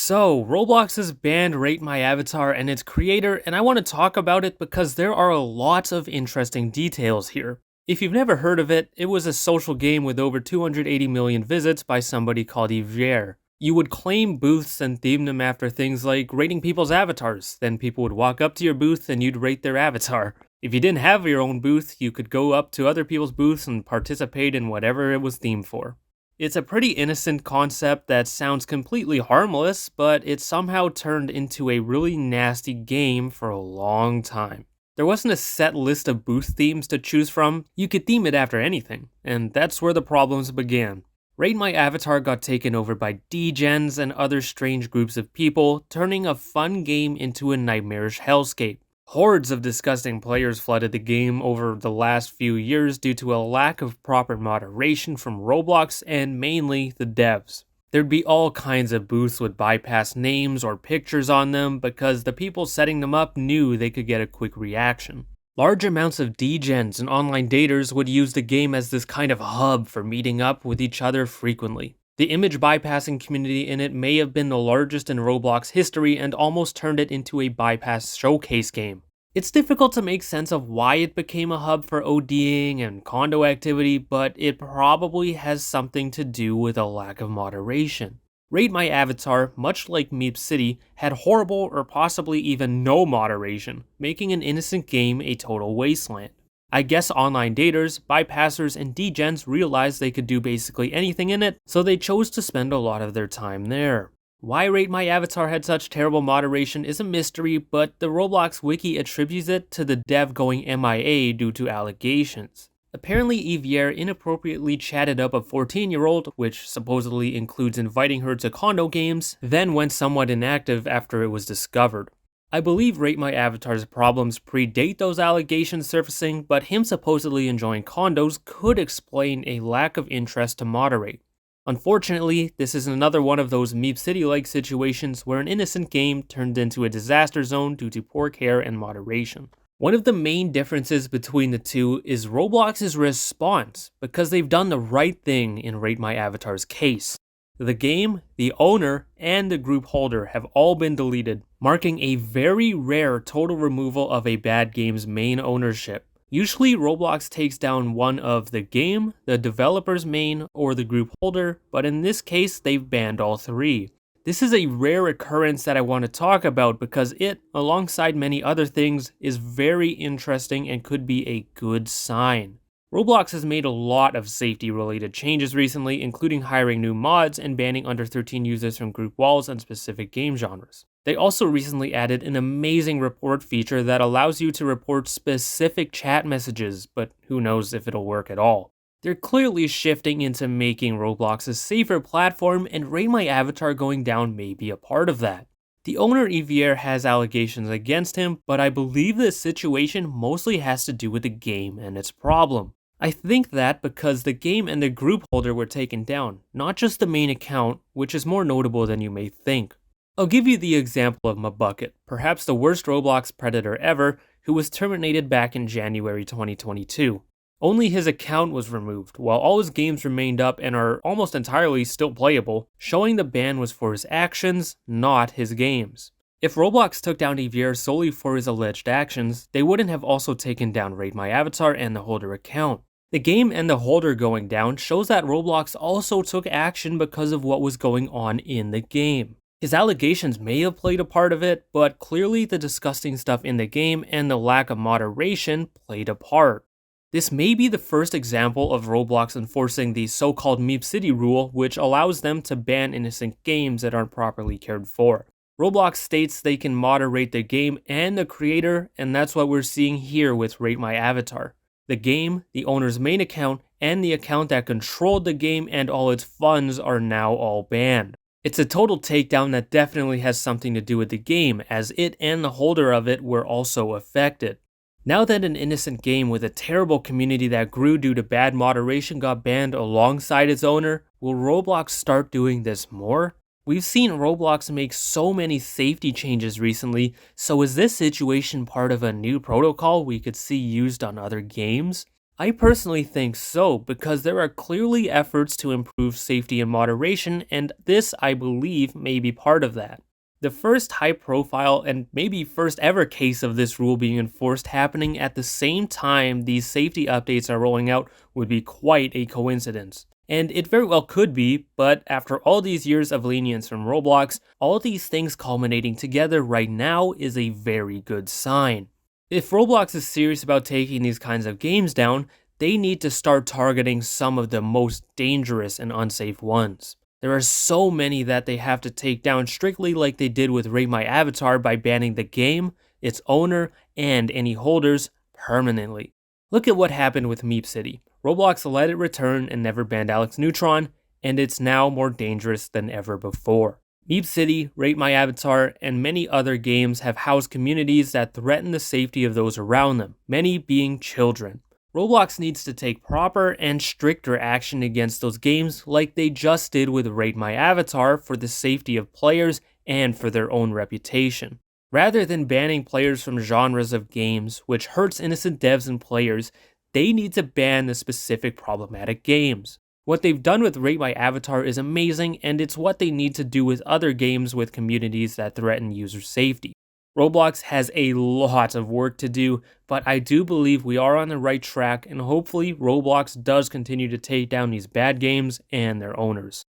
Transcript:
So, Roblox has banned Rate My Avatar and its creator, and I want to talk about it because there are lots of interesting details here. If you've never heard of it, it was a social game with over 280 million visits by somebody called Yvier. You would claim booths and theme them after things like rating people's avatars, then people would walk up to your booth and you'd rate their avatar. If you didn't have your own booth, you could go up to other people's booths and participate in whatever it was themed for. It's a pretty innocent concept that sounds completely harmless, but it somehow turned into a really nasty game for a long time. There wasn't a set list of booth themes to choose from, you could theme it after anything, and that's where the problems began. Rate My Avatar got taken over by degens and other strange groups of people, turning a fun game into a nightmarish hellscape. Hordes of disgusting players flooded the game over the last few years due to a lack of proper moderation from Roblox and mainly the devs. There'd be all kinds of booths with bypass names or pictures on them because the people setting them up knew they could get a quick reaction. Large amounts of degens and online daters would use the game as this kind of hub for meeting up with each other frequently. The image bypassing community in it may have been the largest in Roblox history and almost turned it into a bypass showcase game. It's difficult to make sense of why it became a hub for ODing and condo activity, but it probably has something to do with a lack of moderation. Rate My Avatar, much like Meep City, had horrible or possibly even no moderation, making an innocent game a total wasteland. I guess online daters, bypassers, and degens realized they could do basically anything in it, so they chose to spend a lot of their time there. Why Rate My Avatar had such terrible moderation is a mystery, but the Roblox wiki attributes it to the dev going MIA due to allegations. Apparently Yvier inappropriately chatted up a 14-year-old, which supposedly includes inviting her to condo games, then went somewhat inactive after it was discovered. I believe Rate My Avatar's problems predate those allegations surfacing, but him supposedly enjoying condos could explain a lack of interest to moderate. Unfortunately, this is another one of those Meep City-like situations where an innocent game turned into a disaster zone due to poor care and moderation. One of the main differences between the two is Roblox's response, because they've done the right thing in Rate My Avatar's case. The game, the owner, and the group holder have all been deleted, marking a very rare total removal of a bad game's main ownership. Usually, Roblox takes down one of the game, the developer's main, or the group holder, but in this case, they've banned all three. This is a rare occurrence that I want to talk about because it, alongside many other things, is very interesting and could be a good sign. Roblox has made a lot of safety-related changes recently, including hiring new mods and banning under 13 users from group walls and specific game genres. They also recently added an amazing report feature that allows you to report specific chat messages, but who knows if it'll work at all. They're clearly shifting into making Roblox a safer platform, and Rate My Avatar going down may be a part of that. The owner Yvier has allegations against him, but I believe this situation mostly has to do with the game and its problem. I think that because the game and the group holder were taken down, not just the main account, which is more notable than you may think. I'll give you the example of Mabucket, perhaps the worst Roblox predator ever, who was terminated back in January 2022. Only his account was removed, while all his games remained up and are almost entirely still playable, showing the ban was for his actions, not his games. If Roblox took down Yvier solely for his alleged actions, they wouldn't have also taken down Rate My Avatar and the holder account. The game and the holder going down shows that Roblox also took action because of what was going on in the game. His allegations may have played a part of it, but clearly the disgusting stuff in the game and the lack of moderation played a part. This may be the first example of Roblox enforcing the so-called Meep City rule, which allows them to ban innocent games that aren't properly cared for. Roblox states they can moderate the game and the creator, and that's what we're seeing here with Rate My Avatar. The game, the owner's main account, and the account that controlled the game and all its funds are now all banned. It's a total takedown that definitely has something to do with the game, as it and the holder of it were also affected. Now that an innocent game with a terrible community that grew due to bad moderation got banned alongside its owner, will Roblox start doing this more? We've seen Roblox make so many safety changes recently, so is this situation part of a new protocol we could see used on other games? I personally think so, because there are clearly efforts to improve safety and moderation, and this, I believe, may be part of that. The first high profile and maybe first ever case of this rule being enforced happening at the same time these safety updates are rolling out would be quite a coincidence. And it very well could be, but after all these years of lenience from Roblox, all these things culminating together right now is a very good sign. If Roblox is serious about taking these kinds of games down, they need to start targeting some of the most dangerous and unsafe ones. There are so many that they have to take down strictly like they did with Rate My Avatar by banning the game, its owner, and any holders permanently. Look at what happened with Meep City. Roblox let it return and never banned Alex Neutron, and it's now more dangerous than ever before. Meep City, Rate My Avatar, and many other games have housed communities that threaten the safety of those around them, many being children. Roblox needs to take proper and stricter action against those games like they just did with Rate My Avatar for the safety of players and for their own reputation. Rather than banning players from genres of games, which hurts innocent devs and players, they need to ban the specific problematic games. What they've done with Rate My Avatar is amazing, and it's what they need to do with other games with communities that threaten user safety. Roblox has a lot of work to do, but I do believe we are on the right track, and hopefully Roblox does continue to take down these bad games and their owners.